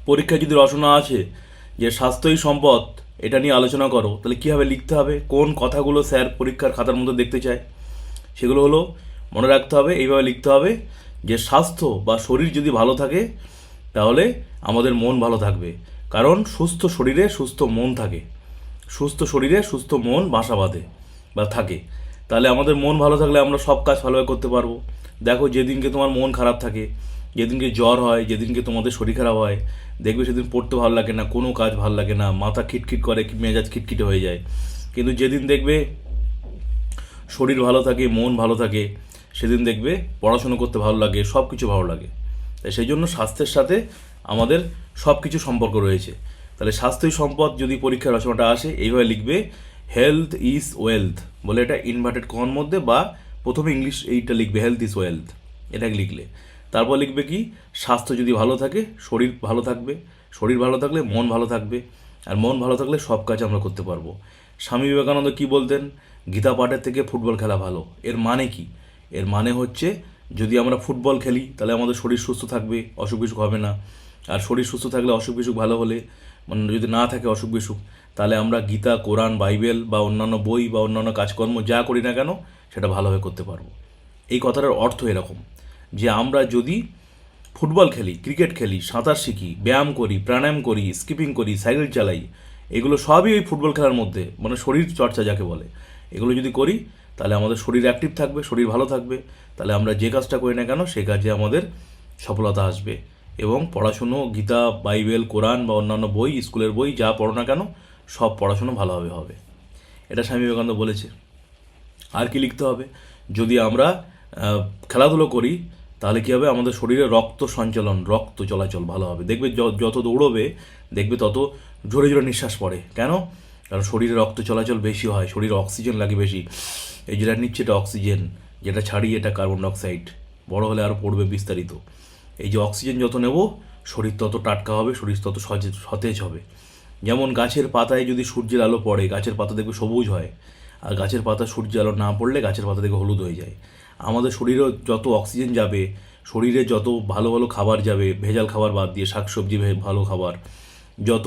পরীক্ষায় যদি রচনা আছে যে স্বাস্থ্যই সম্পদ, এটা নিয়ে আলোচনা করো, তাহলে কীভাবে লিখতে হবে, কোন কথাগুলো স্যার পরীক্ষার খাতার মধ্যে দেখতে চায়, সেগুলো হলো মনে রাখতে হবে। এইভাবে লিখতে হবে যে স্বাস্থ্য বা শরীর যদি ভালো থাকে তাহলে আমাদের মন ভালো থাকবে, কারণ সুস্থ শরীরে সুস্থ মন থাকে, সুস্থ শরীরে সুস্থ মন বাসা বাঁধে বা থাকে। তাহলে আমাদের মন ভালো থাকলে আমরা সব কাজ ভালোভাবে করতে পারবো। দেখো, যেদিনকে তোমার মন খারাপ থাকে, যেদিনকে জ্বর হয়, যেদিনকে তোমাদের শরীর খারাপ হয়, দেখবে সেদিন পড়তে ভালো লাগে না, কোনো কাজ ভালো লাগে না, মাথা খিটখিট করে, মেজাজ খিটখিটে হয়ে যায়। কিন্তু যেদিন দেখবে শরীর ভালো থাকে, মন ভালো থাকে, সেদিন দেখবে পড়াশুনো করতে ভালো লাগে, সব কিছু ভালো লাগে। তাই সেই জন্য স্বাস্থ্যের সাথে আমাদের সব কিছু সম্পর্ক রয়েছে। তাহলে স্বাস্থ্যই সম্পদ যদি পরীক্ষার রচনাটা আসে, এইভাবে লিখবে, হেলথ ইজ ওয়েলথ বলে, এটা ইনভার্টেড কমার মধ্যে, বা প্রথমে ইংলিশ এইটা লিখবে, হেলথ ইজ ওয়েলথ, এটাকে লিখলে তারপর লিখবে কি, স্বাস্থ্য যদি ভালো থাকে শরীর ভালো থাকবে, শরীর ভালো থাকলে মন ভালো থাকবে, আর মন ভালো থাকলে সব কাজ আমরা করতে পারবো। স্বামী বিবেকানন্দ কি বলতেন, গীতা পাঠের থেকে ফুটবল খেলা ভালো। এর মানে কি? এর মানে হচ্ছে, যদি আমরা ফুটবল খেলি তাহলে আমাদের শরীর সুস্থ থাকবে, অসুখ বিসুখ হবে না। আর শরীর সুস্থ থাকলে অসুখ বিসুখ ভালো হলে, মানে যদি না থাকে অসুখ বিসুখ, তাহলে আমরা গীতা, কোরআন, বাইবেল বা অন্যান্য বই বা অন্যান্য কাজকর্ম যা করি না কেন সেটা ভালোভাবে করতে পারবো। এই কথাটার অর্থ এরকম যে আমরা যদি ফুটবল খেলি, ক্রিকেট খেলি, সাঁতার শিখি, ব্যায়াম করি, প্রাণায়াম করি, স্কিপিং করি, সাইকেল চালাই, এগুলো সবই ওই ফুটবল খেলার মধ্যে, মানে শরীর চর্চা যাকে বলে, এগুলো যদি করি তাহলে আমাদের শরীর অ্যাক্টিভ থাকবে, শরীর ভালো থাকবে। তাহলে আমরা যে কাজটা করি না কেন সেই কাজে আমাদের সফলতা আসবে। এবং পড়াশুনো, গীতা, বাইবেল, কোরআন বা অন্যান্য বই, স্কুলের বই যা পড়ো না কেন, সব পড়াশুনো ভালোভাবে হবে। এটা স্বামী বিবেকানন্দ বলেছে। আর কি লিখতে হবে, যদি আমরা খেলাধুলো করি তাহলে কী হবে, আমাদের শরীরে রক্ত সঞ্চালন, রক্ত চলাচল ভালো হবে। দেখবে যত দৌড়বে দেখবে তত জোরে জোরে নিঃশ্বাস পড়ে। কেন? কারণ শরীরে রক্ত চলাচল বেশি হয়, শরীরে অক্সিজেন লাগে বেশি। এই যেটা নিচ্ছে এটা অক্সিজেন, যেটা ছাড়ি এটা কার্বন ডাইঅক্সাইড। বড় হলে আরও পড়বে বিস্তারিত। এই যে অক্সিজেন যত নেব শরীর তত টাটকা হবে, শরীর তত সতেজ হবে। যেমন গাছের পাতায় যদি সূর্যের আলো পড়ে, গাছের পাতা দেখবে সবুজ হয়, আর গাছের পাতা সূর্যের আলো না পড়লে গাছের পাতা দেখবে হলুদ হয়ে যায়। আমাদের শরীরেও যত অক্সিজেন যাবে, শরীরে যত ভালো ভালো খাবার যাবে, ভেজাল খাবার বাদ দিয়ে শাকসবজি ভালো খাবার, যত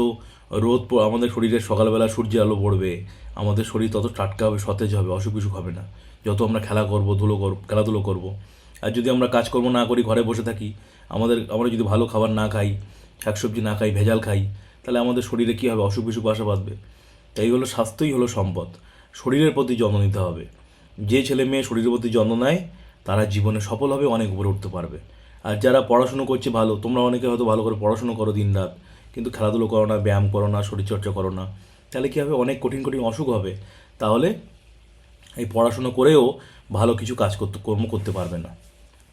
আমাদের শরীরে সকালবেলা সূর্যের আলো পড়বে, আমাদের শরীর তত টাটকা হবে, সতেজ হবে, অসুখ বিসুখ হবে না। যত আমরা খেলাধুলো করব। আর যদি আমরা কাজকর্ম না করি, ঘরে বসে থাকি, আমরা যদি ভালো খাবার না খাই, শাকসবজি না খাই, ভেজাল খাই, তাহলে আমাদের শরীরে কী হবে, অসুখ বিসুখ বাসা বাঁধবে। তাই হলো স্বাস্থ্যই হলো সম্পদ। শরীরের প্রতি যত্ন নিতে হবে। যে ছেলে মেয়ে শরীরের প্রতি যত্ন নেয় তারা জীবনে সফল হবে, অনেক উপরে উঠতে পারবে। আর যারা পড়াশুনো করছে ভালো, তোমরা অনেকে হয়তো ভালো করে পড়াশুনো করো দিন রাত, কিন্তু খেলাধুলো করো না, ব্যায়াম করো না, শরীরচর্চা করো না, তাহলে কী হবে, অনেক কঠিন কঠিন অসুখ হবে। তাহলে এই পড়াশুনো করেও ভালো কিছু কর্ম করতে পারবে না।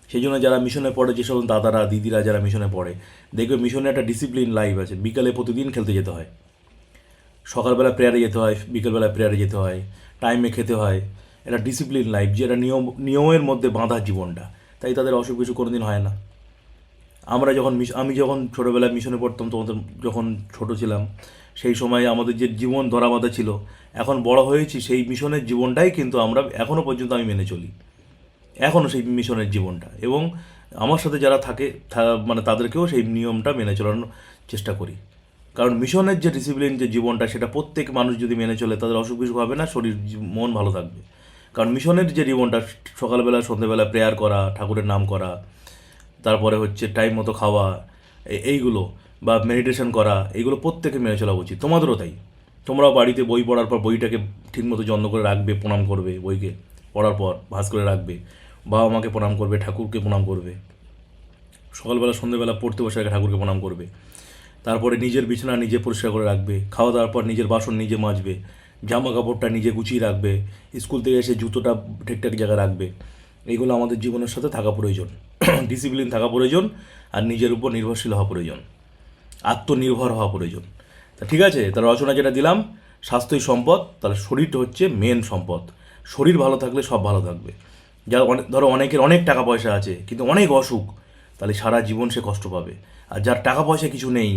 সেই জন্য যারা মিশনে পড়ে, যেসব দাদারা দিদিরা যারা মিশনে পড়ে, দেখবে মিশনে একটা ডিসিপ্লিন লাইফ আছে। বিকালে প্রতিদিন খেলতে যেতে হয়, সকালবেলা প্রেয়ারে যেতে হয়, বিকেলবেলা প্রেয়ারে যেতে হয়, টাইমে খেতে হয়। এটা ডিসিপ্লিন লাইফ, যে এটা নিয়মের মধ্যে বাঁধা জীবনটা। তাই তাদের অসুখ বিসুখ কোনো দিন হয় না। আমি যখন ছোটোবেলায় মিশনে পড়তাম, তোমাদের যখন ছোটো ছিলাম, সেই সময় আমাদের যে জীবন ধরা বাঁধা ছিল, এখন বড় হয়েছি সেই মিশনের জীবনটাই কিন্তু আমরা এখনও পর্যন্ত আমি মেনে চলি, এখনও সেই মিশনের জীবনটা। এবং আমার সাথে যারা থাকে মানে তাদেরকেও সেই নিয়মটা মেনে চলানোর চেষ্টা করি। কারণ মিশনের যে ডিসিপ্লিন, যে জীবনটা, সেটা প্রত্যেক মানুষ যদি মেনে চলে তাদের অসুখ বিসুখ হবে না, শরীর মন ভালো থাকবে। কারণ মিশনের যে জীবনটা, সকালবেলা সন্ধ্যেবেলা প্রেয়ার করা, ঠাকুরের নাম করা, তারপরে হচ্ছে টাইম মতো খাওয়া, এইগুলো বা মেডিটেশন করা, এইগুলো প্রত্যেকে মেনে চলা উচিত। তোমাদেরও তাই। তোমরাও বাড়িতে বই পড়ার পর বইটাকে ঠিকমতো যত্ন করে রাখবে, প্রণাম করবে, বইকে পড়ার পর ভাঁজ করে রাখবে, বাবা মাকে প্রণাম করবে, ঠাকুরকে প্রণাম করবে, সকালবেলা সন্ধ্যেবেলা পড়তে বসে আগে ঠাকুরকে প্রণাম করবে। তারপরে নিজের বিছানা নিজে পরিষ্কার করে রাখবে, খাওয়া দাওয়ার পর নিজের বাসন নিজে মাজবে, জামা কাপড়টা নিজে গুছিয়ে রাখবে, স্কুল থেকে এসে জুতোটা ঠিকঠাক জায়গায় রাখবে। এইগুলো আমাদের জীবনের সাথে থাকা প্রয়োজন। ডিসিপ্লিন থাকা প্রয়োজন, আর নিজের উপর নির্ভরশীল হওয়া প্রয়োজন, আত্মনির্ভর হওয়া প্রয়োজন। তা ঠিক আছে, তাহলে রচনা যেটা দিলাম, স্বাস্থ্যই সম্পদ, তাহলে শরীরটা হচ্ছে মেন সম্পদ। শরীর ভালো থাকলে সব ভালো থাকবে। যার ধরো অনেকের অনেক টাকা পয়সা আছে কিন্তু অনেক অসুখ, তাহলে সারা জীবন সে কষ্ট পাবে। আর যার টাকা পয়সা কিছু নেই,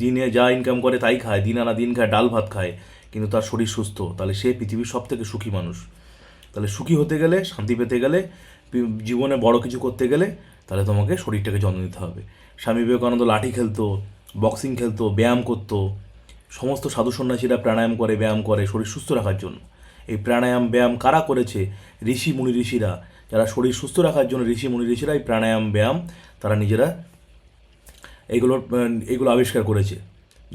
দিনে যা ইনকাম করে তাই খায়, দিন আনা দিন খায়, ডাল ভাত খায়, কিন্তু তার শরীর সুস্থ, তাহলে সে পৃথিবীর সব থেকে সুখী মানুষ। তাহলে সুখী হতে গেলে, শান্তি পেতে গেলে, জীবনে বড় কিছু করতে গেলে, তাহলে তোমাকে শরীরটাকে যত্ন নিতে হবে। স্বামী বিবেকানন্দ লাঠি খেলতো, বক্সিং খেলতো, ব্যায়াম করতো। সমস্ত সাধু সন্ন্যাসীরা প্রাণায়াম করে, ব্যায়াম করে শরীর সুস্থ রাখার জন্য। এই প্রাণায়াম ব্যায়াম কারা করেছে? ঋষি মুনি ঋষিরা, যারা শরীর সুস্থ রাখার জন্য ঋষি মুনি ঋষিরা এই প্রাণায়াম ব্যায়াম তারা নিজেরা এগুলো আবিষ্কার করেছে,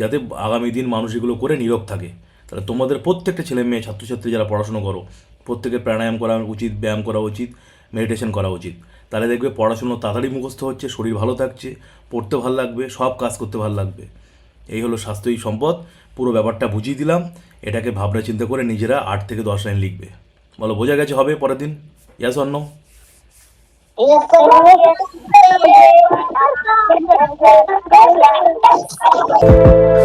যাতে আগামী দিন মানুষ এগুলো করে নীরোগ থাকে। তাহলে তোমাদের প্রত্যেকটা ছেলে মেয়ে ছাত্রছাত্রী যারা পড়াশুনো করো, প্রত্যেকের প্রাণায়াম করা উচিত, ব্যায়াম করা উচিত, মেডিটেশন করা উচিত। তাহলে দেখবে পড়াশুনো তাড়াতাড়ি মুখস্থ হচ্ছে, শরীর ভালো থাকছে, পড়তে ভালো লাগবে, সব কাজ করতে ভালো লাগবে। এই হলো স্বাস্থ্যই সম্পদ। পুরো ব্যাপারটা বুঝিয়ে দিলাম। এটাকে ভাবনা চিন্তা করে নিজেরা 8 থেকে 10 লাইন লিখবে। বলো, বোঝা গেছে? হবে পরের দিন? ইয়াস অন্য? Yes, sir.